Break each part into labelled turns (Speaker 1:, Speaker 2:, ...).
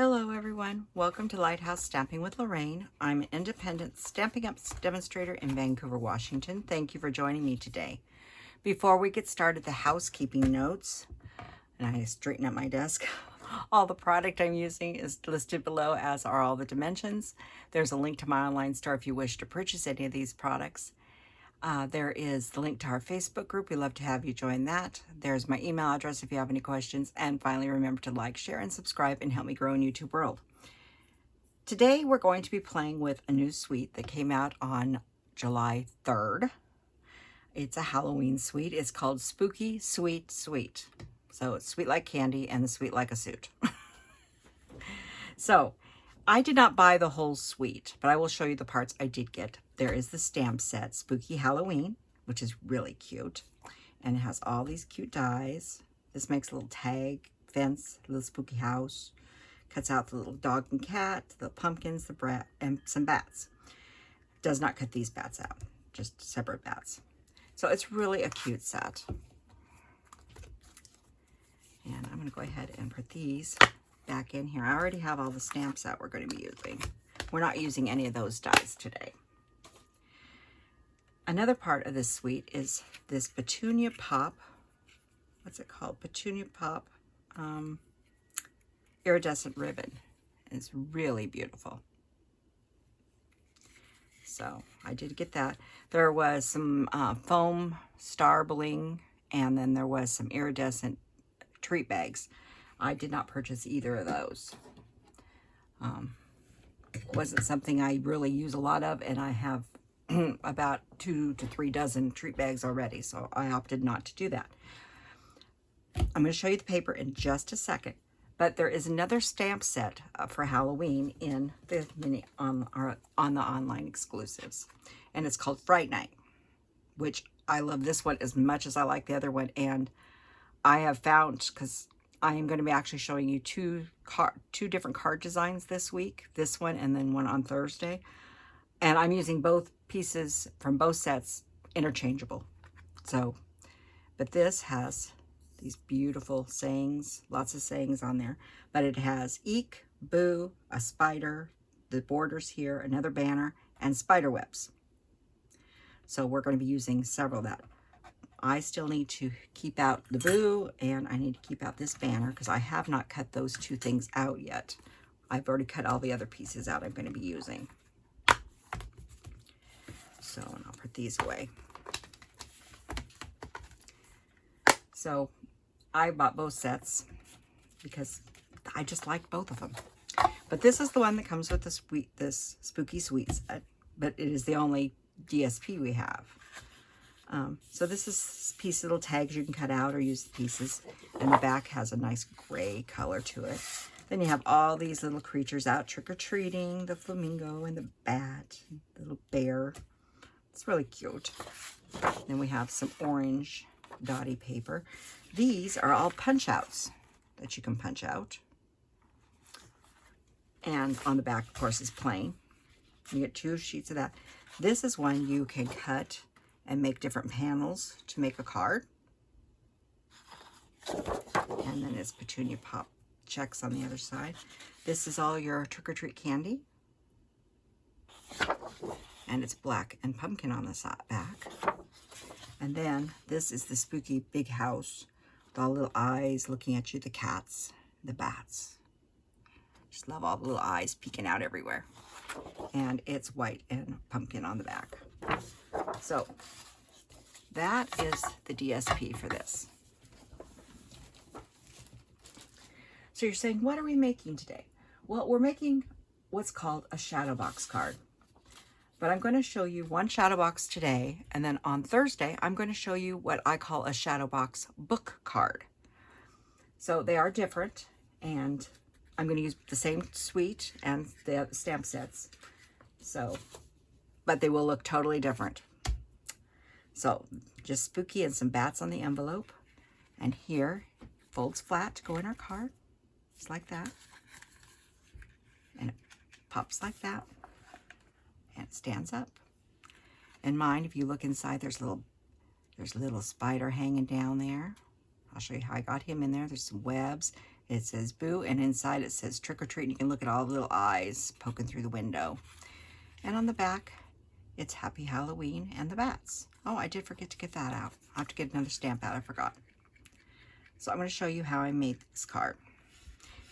Speaker 1: Hello everyone, welcome to Lighthouse Stamping with Lorraine. I'm an independent Stampin' Up demonstrator in Vancouver, Washington. Thank you for joining me today. Before we get started, the housekeeping notes, and I straighten up my desk. All the product I'm using is listed below, as are all the dimensions. There's a link to my online store if you wish to purchase any of these products. There is the link to our Facebook group. We'd love to have you join that. There's my email address if you have any questions. And finally, remember to like, share, and subscribe and help me grow in YouTube world. Today, we're going to be playing with a new suite that came out on July 3rd. It's a Halloween suite. It's called Spooky Sweet Suite. So it's sweet like candy and sweet like a suit. So I did not buy the whole suite, but I will show you the parts I did get. There is the stamp set, Spooky Halloween, which is really cute. And it has all these cute dies. This makes a little tag, fence, a little spooky house. Cuts out the little dog and cat, the pumpkins, the brat, and some bats. Does not cut these bats out, just separate bats. So it's really a cute set. And I'm going to go ahead and put these back in here. I already have all the stamps that we're going to be using. We're not using any of those dies today. Another part of this suite is this Petunia Pop. What's it called? Petunia Pop iridescent ribbon. It's really beautiful. So I did get that. There was some foam star bling, and then there was some iridescent treat bags. I did not purchase either of those. Wasn't something I really use a lot of, and I have about 2 to 3 dozen treat bags already, so I opted not to do that. I'm going to show you the paper in just a second, but there is another stamp set for Halloween in the mini on the online exclusives, and it's called Fright Night, which I love this one as much as I like the other one. And I have found, because I am going to be actually showing you two different card designs this week, this one and then one on Thursday. And I'm using both pieces from both sets interchangeable. So, but this has these beautiful sayings, lots of sayings on there. But it has eek, boo, a spider, the borders here, another banner, and spider webs. So we're going to be using several of that. I still need to keep out the boo, and I need to keep out this banner because I have not cut those two things out yet. I've already cut all the other pieces out I'm going to be using. So, and I'll put these away. So I bought both sets because I just like both of them. But this is the one that comes with this Spooky Sweet set, but it is the only DSP we have. So this is piece little tags you can cut out or use the pieces. And the back has a nice gray color to it. Then you have all these little creatures out trick-or-treating, the flamingo and the bat, the little bear. It's really cute. Then we have some orange dotty paper. These are all punch outs that you can punch out. And on the back, of course, is plain. You get 2 sheets of that. This is one you can cut and make different panels to make a card. And then it's Petunia Pop checks on the other side. This is all your trick-or-treat candy. And it's black and pumpkin on the back. And then this is the spooky big house with all the little eyes looking at you, the cats, the bats. Just love all the little eyes peeking out everywhere. And it's white and pumpkin on the back. So that is the DSP for this. So you're saying, what are we making today? Well, we're making what's called a shadow box card. But I'm going to show you one shadow box today, and then on Thursday, I'm going to show you what I call a shadow box book card. So they are different, and I'm going to use the same suite and the stamp sets. So, but they will look totally different. So just spooky and some bats on the envelope. And here, folds flat to go in our card, just like that. And it pops like that. And it stands up. And mine, if you look inside, there's a little spider hanging down there. I'll show you how I got him in there. There's some webs. It says boo, and inside it says trick or treat, and you can look at all the little eyes poking through the window. And on the back, it's Happy Halloween and the bats. Oh, I did forget to get that out. I'll have to get another stamp out. I forgot. So I'm going to show you how I made this card.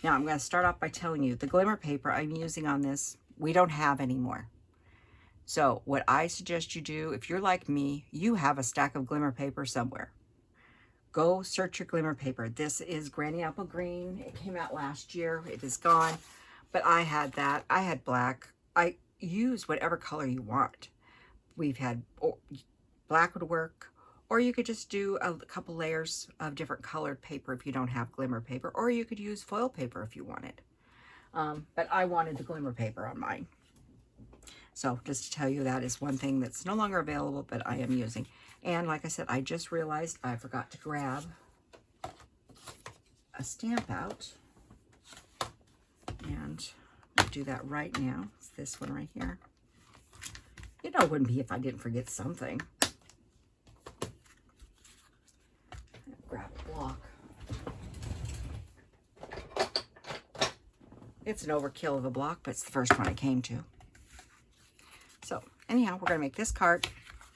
Speaker 1: Now, I'm going to start off by telling you the glimmer paper I'm using on this, we don't have anymore. So what I suggest you do, if you're like me, you have a stack of glimmer paper somewhere. Go search your glimmer paper. This is Granny Apple Green. It came out last year. It is gone. But I had that. I had black. I use whatever color you want. We've had black would work, or you could just do a couple layers of different colored paper if you don't have glimmer paper, or you could use foil paper if you wanted. But I wanted the glimmer paper on mine. So just to tell you, that is one thing that's no longer available, but I am using. And like I said, I just realized I forgot to grab a stamp out. And I'll do that right now. It's this one right here. You know, it wouldn't be if I didn't forget something. Grab a block. It's an overkill of a block, but it's the first one I came to. So anyhow, we're going to make this card,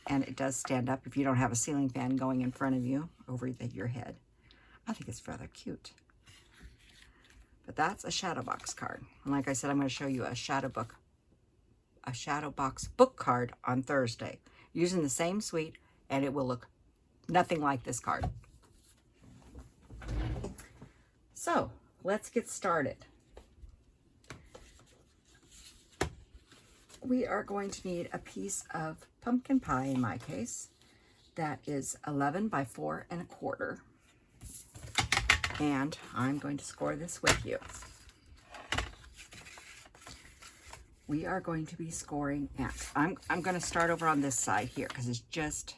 Speaker 1: and it does stand up if you don't have a ceiling fan going in front of you over your head. I think it's rather cute. But that's a shadow box card. And like I said, I'm going to show you a shadow box book card on Thursday using the same suite, and it will look nothing like this card. So let's get started. We are going to need a piece of pumpkin pie, in my case, that is 11 by 4 1/4. And I'm going to score this with you. We are going to be scoring at, I'm going to start over on this side here because it's just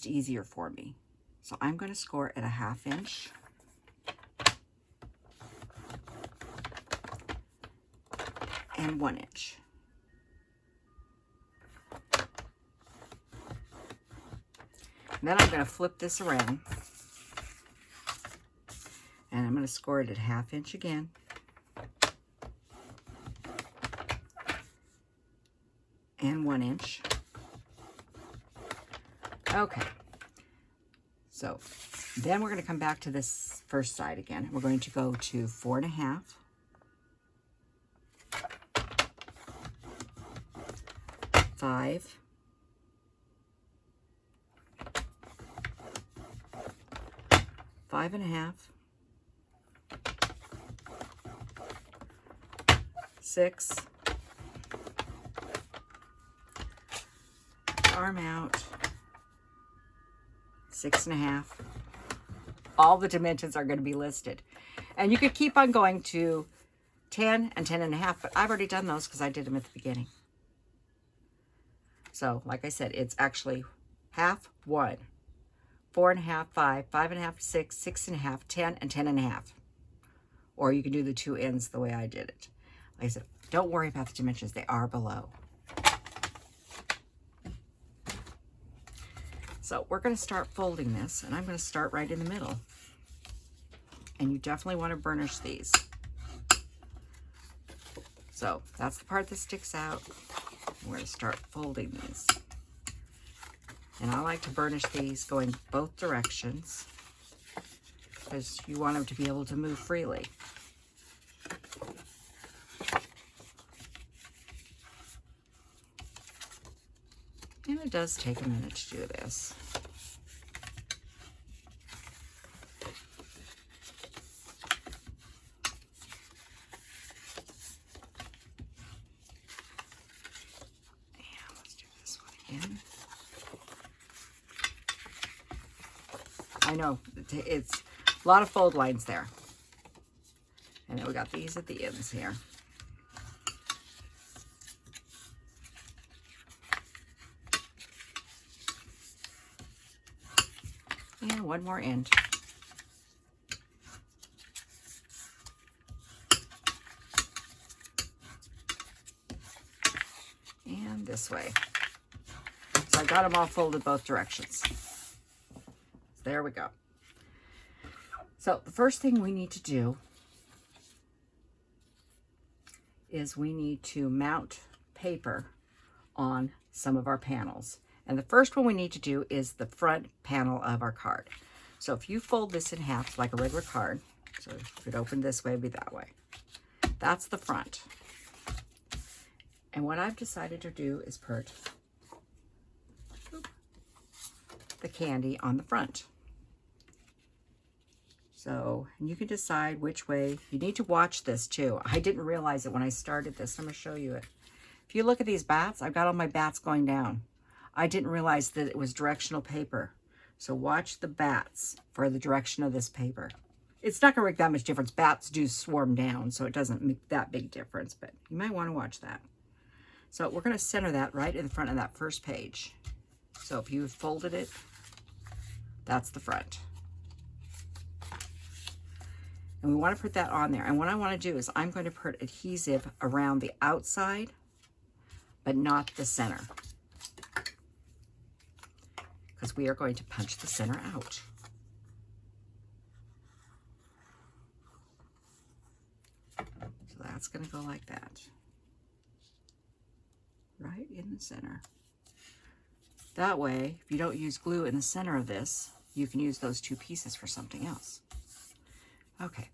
Speaker 1: easier for me. So I'm going to score at a 1/2 inch. And 1 inch. And then I'm going to flip this around. And I'm going to score it at 1/2 inch again. And 1 inch. Okay. So then we're going to come back to this first side again. We're going to go to 4 1/2. 5, 5 1/2, 6, arm out, 6 1/2. All the dimensions are going to be listed. And you could keep on going to 10 and 10 1/2, but I've already done those because I did them at the beginning. So, like I said, it's actually 1/2, 1, 4 1/2, 5, 5 1/2, 6, 6 1/2, 10, and 10 1/2. Or you can do the two ends the way I did it. Like I said, don't worry about the dimensions. They are below. So we're going to start folding this, and I'm going to start right in the middle. And you definitely want to burnish these. So that's the part that sticks out. We're going to start folding these. And I like to burnish these going both directions because you want them to be able to move freely. And it does take a minute to do this. I know, it's a lot of fold lines there. And then we got these at the ends here. And one more end. And this way. So I got them all folded both directions. There we go. So the first thing we need to do is we need to mount paper on some of our panels. And the first one we need to do is the front panel of our card. So if you fold this in half like a regular card, so if it opened this way, it'd be that way. That's the front. And what I've decided to do is put the candy on the front. So, and you can decide which way. You need to watch this too. I didn't realize it when I started this. I'm going to show you it. If you look at these bats, I've got all my bats going down. I didn't realize that it was directional paper. So watch the bats for the direction of this paper. It's not going to make that much difference. Bats do swarm down, so it doesn't make that big difference, but you might want to watch that. So we're going to center that right in the front of that first page. So if you folded it, that's the front. And we want to put that on there. And what I want to do is I'm going to put adhesive around the outside, but not the center. Because we are going to punch the center out. So that's going to go like that. Right in the center. That way, if you don't use glue in the center of this, you can use those two pieces for something else. Okay,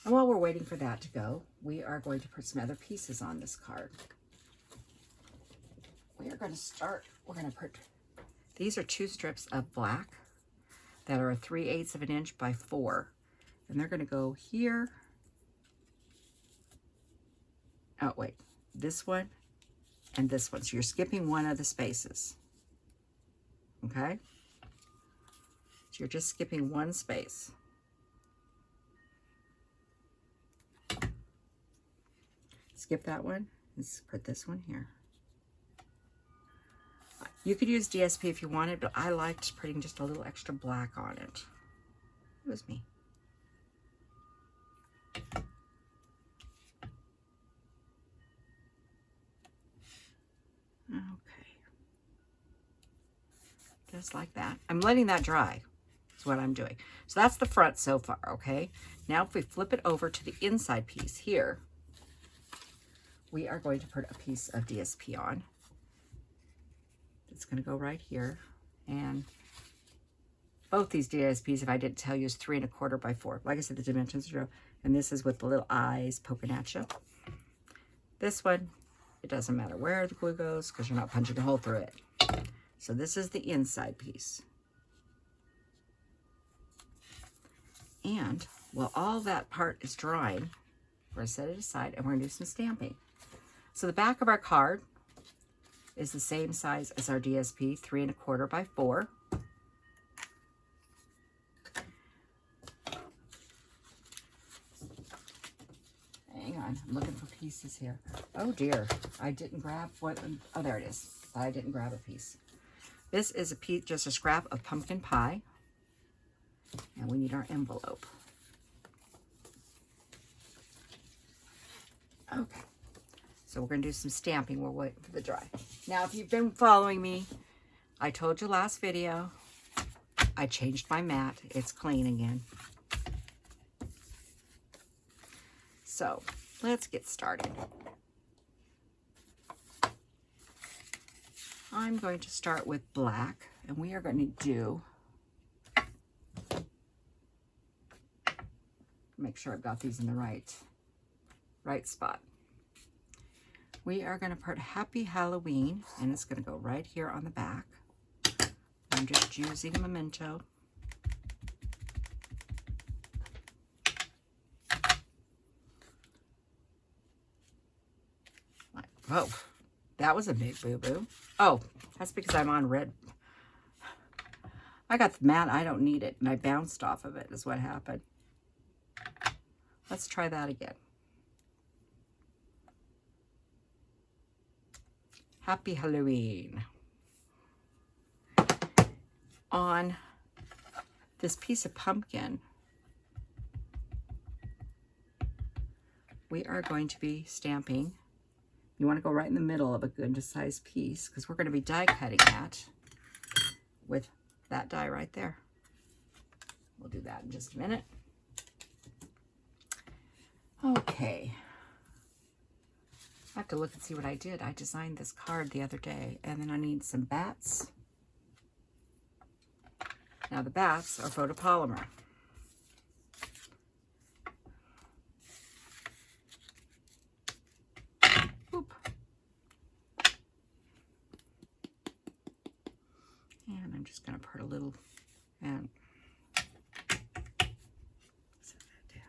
Speaker 1: and while we're waiting for that to go, we are going to put some other pieces on this card. We are going to start, we're going to put, these are 2 strips of black that are 3/8 of an inch by 4. And they're going to go here. Oh, wait, this one and this one. So you're skipping one of the spaces. Okay? So you're just skipping one space. Skip that one. Let's put this one here. You could use DSP if you wanted, but I liked putting just a little extra black on it. It was me. Okay. Just like that. I'm letting that dry. That's what I'm doing. So that's the front so far, okay? Now if we flip it over to the inside piece here, we are going to put a piece of DSP on. It's going to go right here. And both these DSPs, if I didn't tell you, is 3 1/4 by 4. Like I said, the dimensions are, and this is with the little eyes poking at you. This one, it doesn't matter where the glue goes because you're not punching a hole through it. So this is the inside piece. And while all that part is drying, we're going to set it aside and we're going to do some stamping. So the back of our card is the same size as our DSP, 3 1/4 by 4. Hang on, I'm looking for pieces here. Oh dear, I didn't grab what, oh there it is. I didn't grab a piece. This is a piece, just a scrap of pumpkin pie. And we need our envelope. Okay. So we're going to do some stamping. We're waiting for the dry. Now, if you've been following me, I told you last video, I changed my mat. It's clean again. So let's get started. I'm going to start with black, and we are going to do, make sure I've got these in the right spot. We are going to put Happy Halloween, and it's going to go right here on the back. I'm just using Memento. Oh, that was a big boo-boo. Oh, that's because I'm on red. I got the mat, I don't need it, and I bounced off of it is what happened. Let's try that again. Happy Halloween. On this piece of pumpkin, we are going to be stamping. You want to go right in the middle of a good sized piece because we're going to be die cutting that with that die right there. We'll do that in just a minute. Okay. I have to look and see what I did. I designed this card the other day, and then I need some bats. Now the bats are photopolymer. Oop. And I'm just going to put a little and set that down.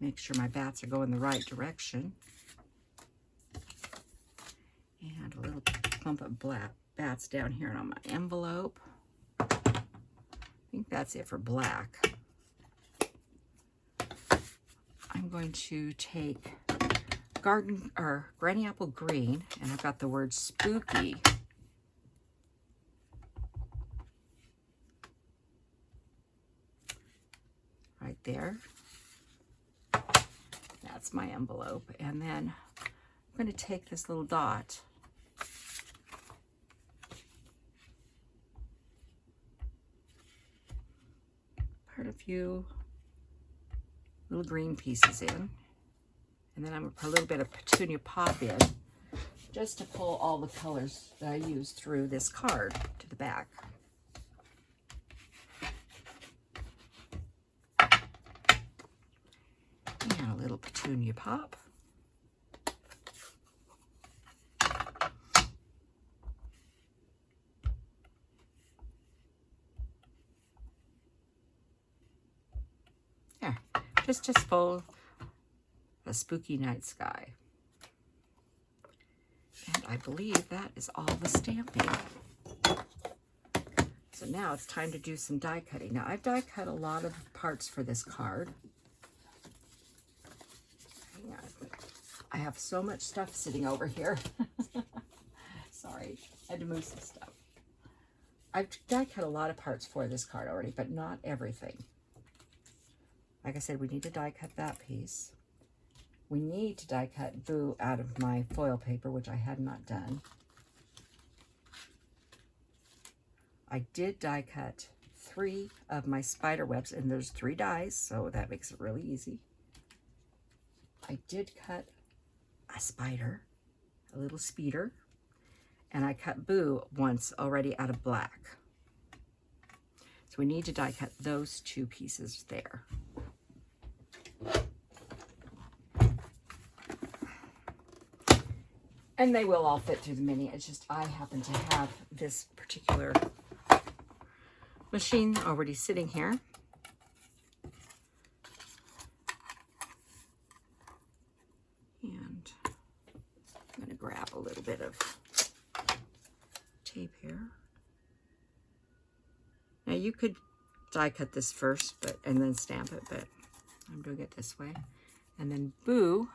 Speaker 1: Make sure my bats are going the right direction. And a little clump of black bats down here on my envelope. I think that's it for black. I'm going to take Granny Apple Green, and I've got the word spooky. Right there. That's my envelope. And then I'm going to take this little dot. Put a few little green pieces in. And then I'm going to put a little bit of Petunia Pop in, just to pull all the colors that I use through this card to the back. And a little Petunia Pop. There, just to full a spooky night sky. And I believe that is all the stamping. So now it's time to do some die cutting. Now I've die cut a lot of parts for this card. Hang on. I have so much stuff sitting over here. Sorry, I had to move some stuff. I've die cut a lot of parts for this card already, but not everything. Like I said, we need to die cut that piece. We need to die cut Boo out of my foil paper, which I had not done. I did die cut 3 of my spider webs, and there's 3 dies, so that makes it really easy. I did cut a spider, a little speeder, and I cut Boo once already out of black. So we need to die cut those 2 pieces there. And they will all fit through the mini. It's just I happen to have this particular machine already sitting here. And I'm going to grab a little bit of tape here. Now you could die cut this first and then stamp it, but I'm doing it this way. And then Boo,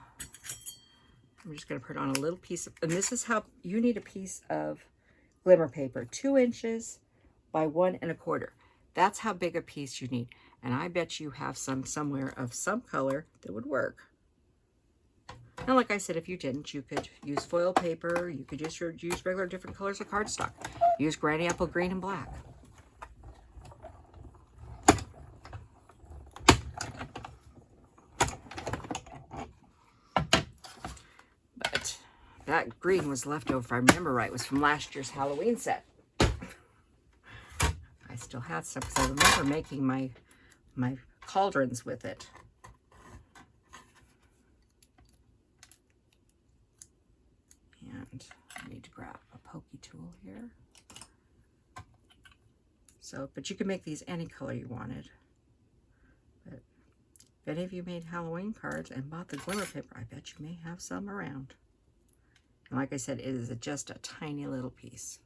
Speaker 1: I'm just going to put on a little piece of, and this is how you need a piece of glimmer paper, 2 inches by 1 1/4. That's how big a piece you need. And I bet you have some somewhere of some color that would work. And like I said, if you didn't, you could use foil paper. You could just use regular different colors of cardstock. Use Granny Apple Green and black. That green was left over, if I remember right, was from last year's Halloween set. I still had some because I remember making my cauldrons with it. And I need to grab a pokey tool here. So, but you can make these any color you wanted. But if any of you made Halloween cards and bought the glimmer paper, I bet you may have some around. And like I said, it is just a tiny little piece.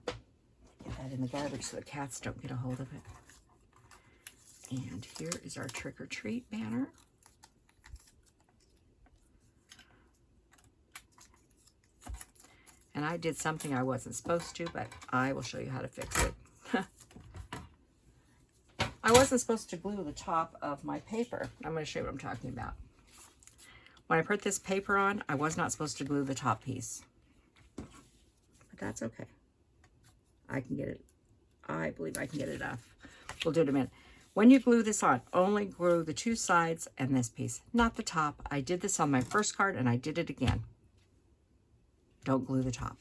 Speaker 1: Get that in the garbage so the cats don't get a hold of it. And here is our trick or treat banner. And I did something I wasn't supposed to, but I will show you how to fix it. I wasn't supposed to glue the top of my paper. I'm going to show you what I'm talking about. When I put this paper on, I was not supposed to glue the top piece. But that's okay. I can get it. I believe I can get it enough. We'll do it in a minute. When you glue this on, only glue the 2 sides and this piece, not the top. I did this on my first card and I did it again. Don't glue the top.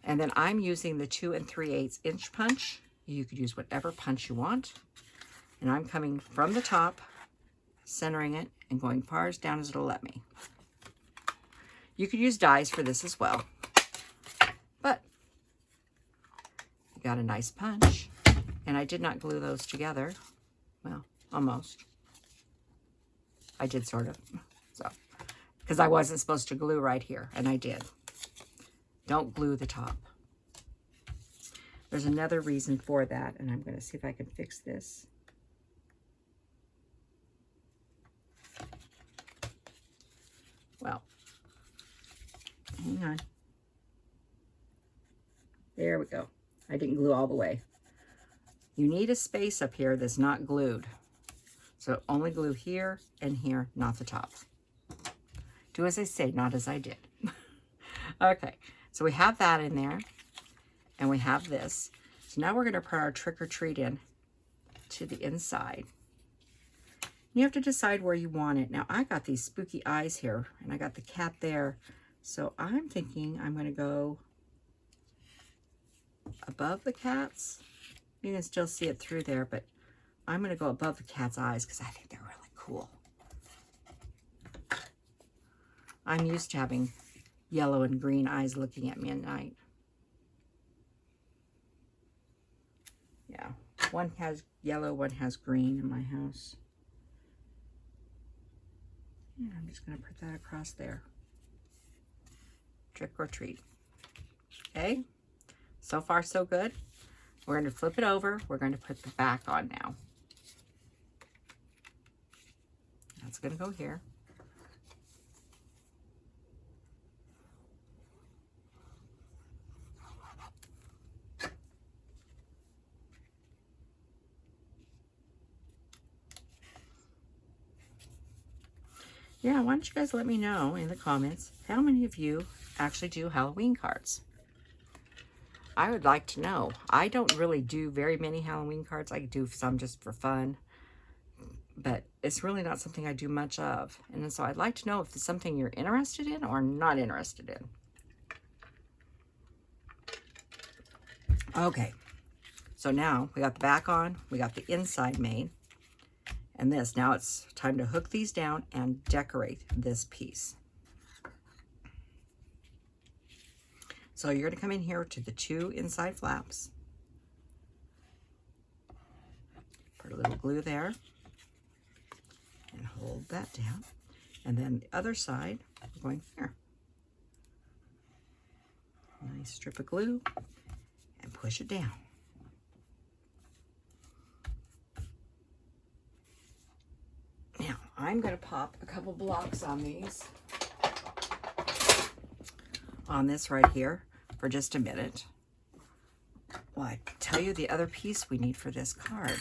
Speaker 1: And then I'm using the 2 3/8 inch punch. You could use whatever punch you want. And I'm coming from the top, centering it, and going far as down as it'll let me. You could use dies for this as well. But you got a nice punch. And I did not glue those together. Well, almost. I did sort of. So, because I wasn't supposed to glue right here, and I did. Don't glue the top. There's another reason for that, and I'm going to see if I can fix this. Well, hang on. There we go. I didn't glue all the way. You need a space up here that's not glued. So only glue here and here, not the top. Do as I say, not as I did. Okay, so we have that in there, and we have this. So now we're going to put our trick or treat in to the inside. You have to decide where you want it. Now I got these spooky eyes here, and I got the cat there. So I'm thinking I'm going to go above the cat's. You can still see it through there, but I'm going to go above the cat's eyes because I think they're really cool. I'm used to having yellow and green eyes looking at me at night. Yeah, one has yellow, one has green in my house. Yeah, I'm just going to put that across there. Trick or treat. Okay, so far so good. We're going to flip it over. We're going to put the back on now. That's going to go here. Yeah, why don't you guys let me know in the comments how many of you actually do Halloween cards? I would like to know. I don't really do very many Halloween cards. I do some just for fun, but it's really not something I do much of. And so I'd like to know if it's something you're interested in or not interested in. Okay, so now we got the back on, we got the inside made, and this. Now it's time to hook these down and decorate this piece. So you're going to come in here to the 2 inside flaps. Put a little glue there. And hold that down. And then the other side, we're going here. Nice strip of glue. And push it down. Now, I'm going to pop a couple blocks on these. On this right here. For just a minute. Well, I tell you the other piece we need for this card.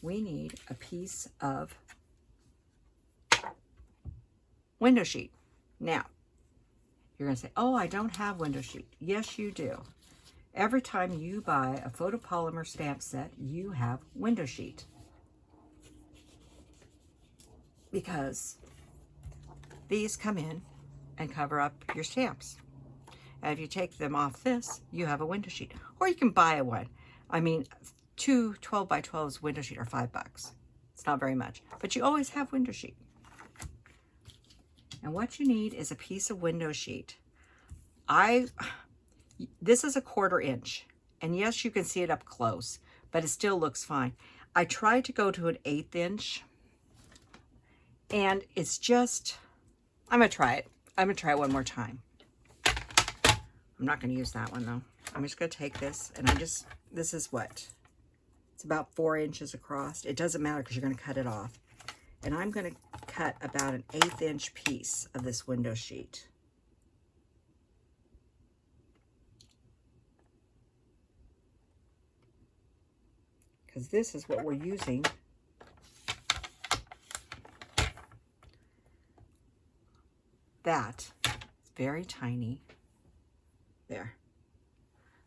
Speaker 1: We need a piece of window sheet. Now, you're going to say, oh, I don't have window sheet. Yes, you do. Every time you buy a photopolymer stamp set, you have window sheet. Because these come in and cover up your stamps. And if you take them off this, you have a window sheet. Or you can buy one. I mean, 2 12 by 12s window sheet are $5. It's not very much. But you always have window sheet. And what you need is a piece of window sheet. This is a 1/4 inch. And yes, you can see it up close, but it still looks fine. I tried to go to an 1/8 inch. And it's just, I'm going to try it. I'm going to try it one more time. I'm not going to use that one though. I'm just going to take this and this is what? It's about 4 inches across. It doesn't matter because you're going to cut it off. And I'm going to cut about an 1/8 inch piece of this window sheet. Because this is what we're using. That is very tiny. There.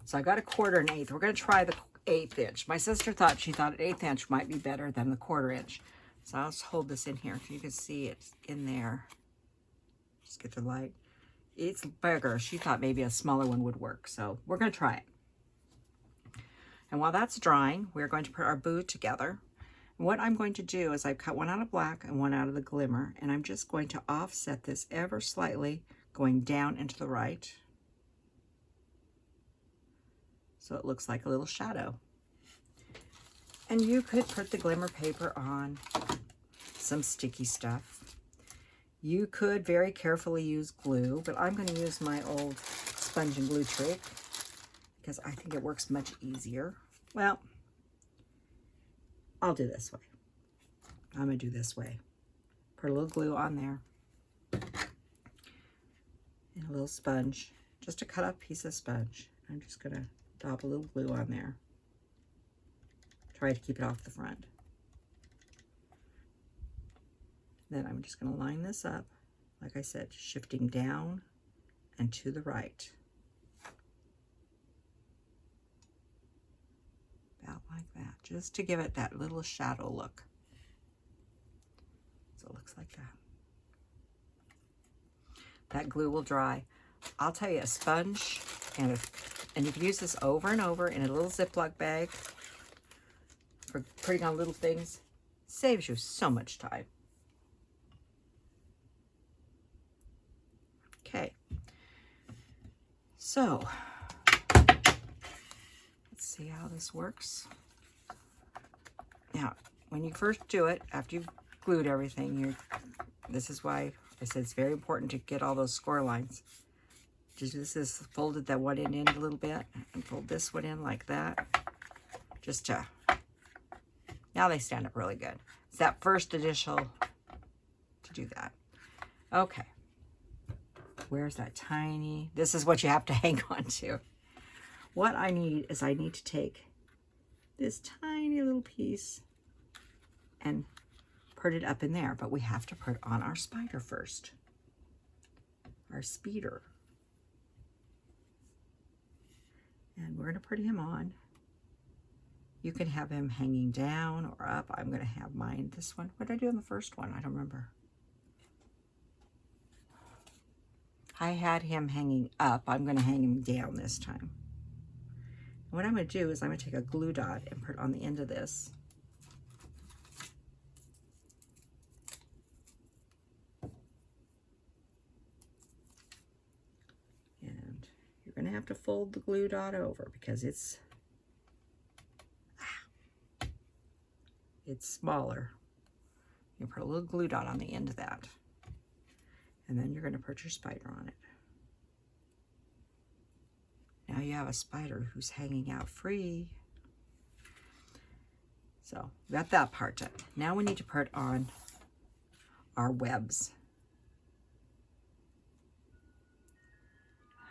Speaker 1: So I got a 1/4 and 1/8. We're going to try the 1/8 inch. My sister thought an 1/8 inch might be better than the 1/4 inch. So I'll just hold this in here so you can see it's in there. Just get the light. It's bigger. She thought maybe a smaller one would work. So we're going to try it. And while that's drying, we're going to put our boo together. And what I'm going to do is I've cut one out of black and one out of the glimmer. And I'm just going to offset this ever slightly, going down and to the right. So it looks like a little shadow. And you could put the glimmer paper on some sticky stuff. You could very carefully use glue, but I'm going to use my old sponge and glue trick because I think it works much easier. Well, I'll do this way. I'm going to do this way. Put a little glue on there and a little sponge, just a cut up piece of sponge. I'm just going to dab a little glue on there. Try to keep it off the front. Then I'm just going to line this up, like I said, shifting down and to the right. About like that, just to give it that little shadow look. So it looks like that. That glue will dry. I'll tell you, a sponge, and you can use this over and over in a little Ziploc bag for putting on little things. Saves you so much time. Okay, so let's see how this works. Now, when you first do it, after you've glued everything, this is why I said it's very important to get all those score lines. This is folded that one end in a little bit and fold this one in like that. Just to, now they stand up really good. It's that first initial to do that. Okay. Where's that tiny, this is what you have to hang on to. What I need is I need to take this tiny little piece and put it up in there, but we have to put on our spider first. Our speeder. And we're going to put him on. You can have him hanging down or up. I'm going to have mine, this one. What did I do in the first one? I don't remember. I had him hanging up. I'm going to hang him down this time. What I'm going to do is I'm going to take a glue dot and put it on the end of this. And you're going to have to fold the glue dot over because it's smaller. You put a little glue dot on the end of that. And then you're going to put your spider on it. Now you have a spider who's hanging out free. So we got that part done. Now we need to put on our webs.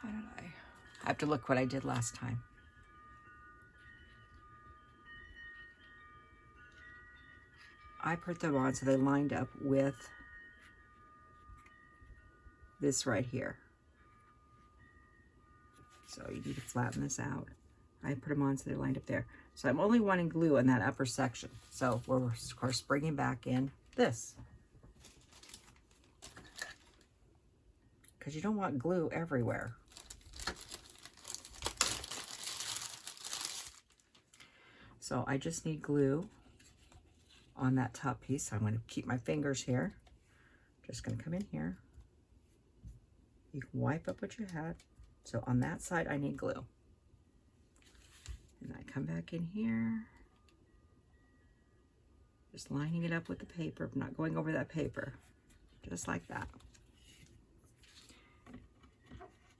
Speaker 1: How did I have to look what I did last time. I put them on so they lined up with this right here. So you need to flatten this out. I put them on so they're lined up there. So I'm only wanting glue in that upper section. So we're, of course, bringing back in this. Because you don't want glue everywhere. So I just need glue on that top piece. So I'm going to keep my fingers here. Just going to come in here. You can wipe up what you had. So on that side, I need glue. And I come back in here. Just lining it up with the paper, not going over that paper. Just like that.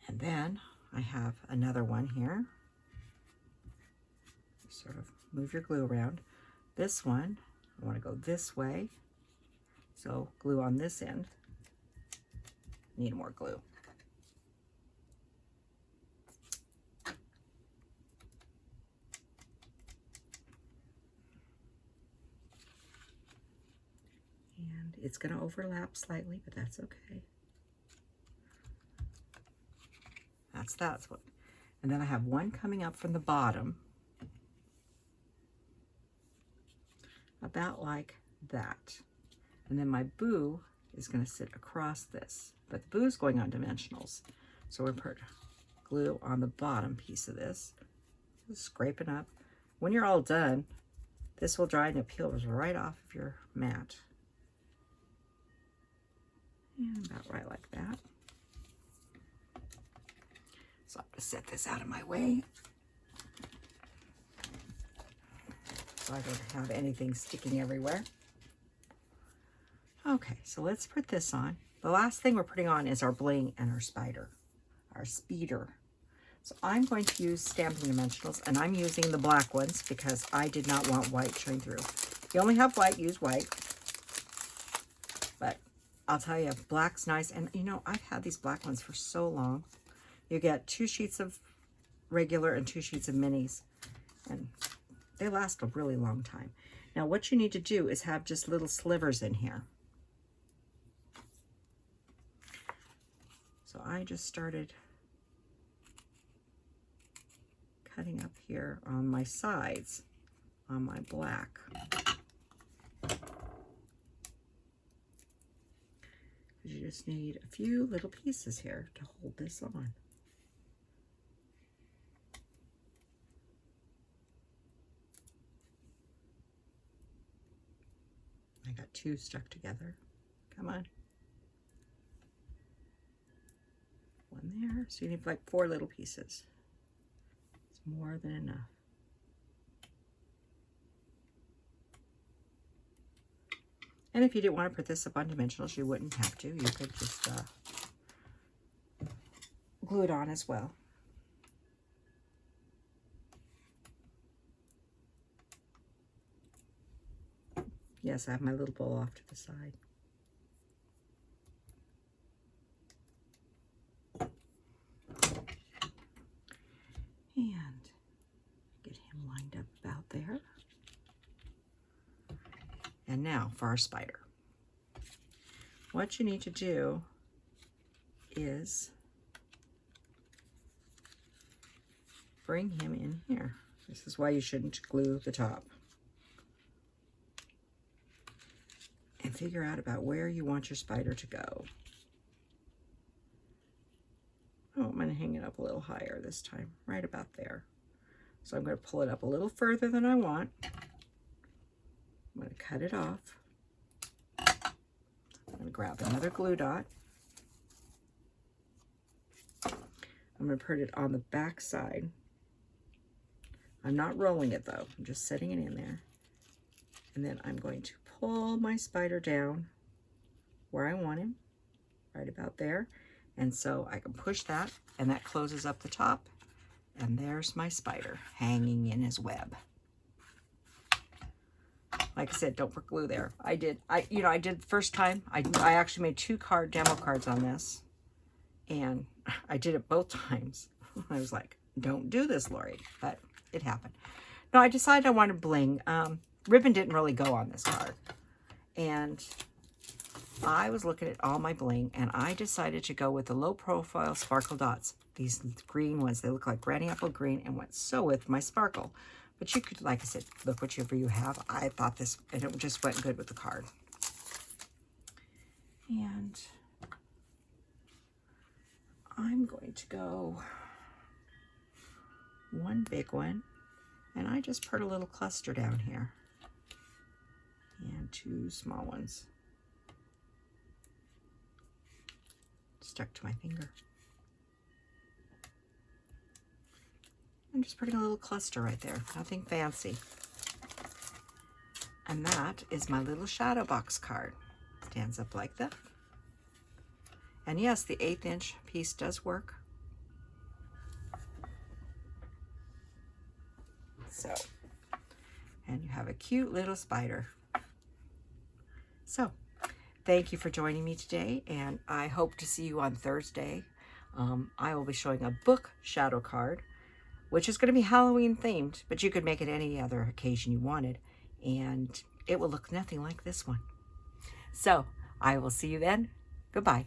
Speaker 1: And then I have another one here. Sort of move your glue around. This one, I want to go this way. So glue on this end. Need more glue. And it's going to overlap slightly, but that's okay. That's what. And then I have one coming up from the bottom, about like that. And then my boo is going to sit across this, but the boo's going on dimensionals. So we're going to put glue on the bottom piece of this. Just scrape it up. When you're all done, this will dry and it peels right off of your mat. And about right like that. So I'm going to set this out of my way so I don't have anything sticking everywhere. Okay, so let's put this on. The last thing we're putting on is our bling and our spider, our speeder. So I'm going to use Stampin' Dimensionals, and I'm using the black ones because I did not want white showing through. If you only have white, use white. But I'll tell you, black's nice. And you know, I've had these black ones for so long. You get 2 sheets of regular and 2 sheets of minis, and they last a really long time. Now what you need to do is have just little slivers in here. So I just started cutting up here on my sides on my black. You just need a few little pieces here to hold this on. I got 2 stuck together. Come on. 1 there. So you need like 4 little pieces. It's more than enough. And if you didn't want to put this up on dimensionals, you wouldn't have to. You could just glue it on as well. Yes, I have my little bowl off to the side. And get him lined up about there. And now for our spider. What you need to do is bring him in here. This is why you shouldn't glue the top. And figure out about where you want your spider to go. Oh, I'm going to hang it up a little higher this time, right about there. So I'm going to pull it up a little further than I want. I'm going to cut it off. I'm going to grab another glue dot. I'm going to put it on the back side. I'm not rolling it though, I'm just setting it in there. And then I'm going to pull my spider down where I want him, right about there. And so I can push that, and that closes up the top. And there's my spider hanging in his web. Like I said, don't put glue there. I did the first time. I actually made 2 demo cards on this, and I did it both times. I was like, don't do this, Lori, but it happened. No, I decided I wanted bling. Ribbon didn't really go on this card. And I was looking at all my bling, and I decided to go with the low profile sparkle dots. These green ones, they look like granny apple green and went so with my sparkle. But you could, like I said, look whichever you have. I thought this, and it just went good with the card. And I'm going to go 1 big one, and I just put a little cluster down here. And 2 small ones. Stuck to my finger. I'm just putting a little cluster right there, nothing fancy. And that is my little shadow box card. Stands up like that. And yes, the 1/8 inch piece does work. So, and you have a cute little spider. So, thank you for joining me today, and I hope to see you on Thursday. I will be showing a book shadow card, which is going to be Halloween themed, but you could make it any other occasion you wanted, and it will look nothing like this one. So, I will see you then. Goodbye.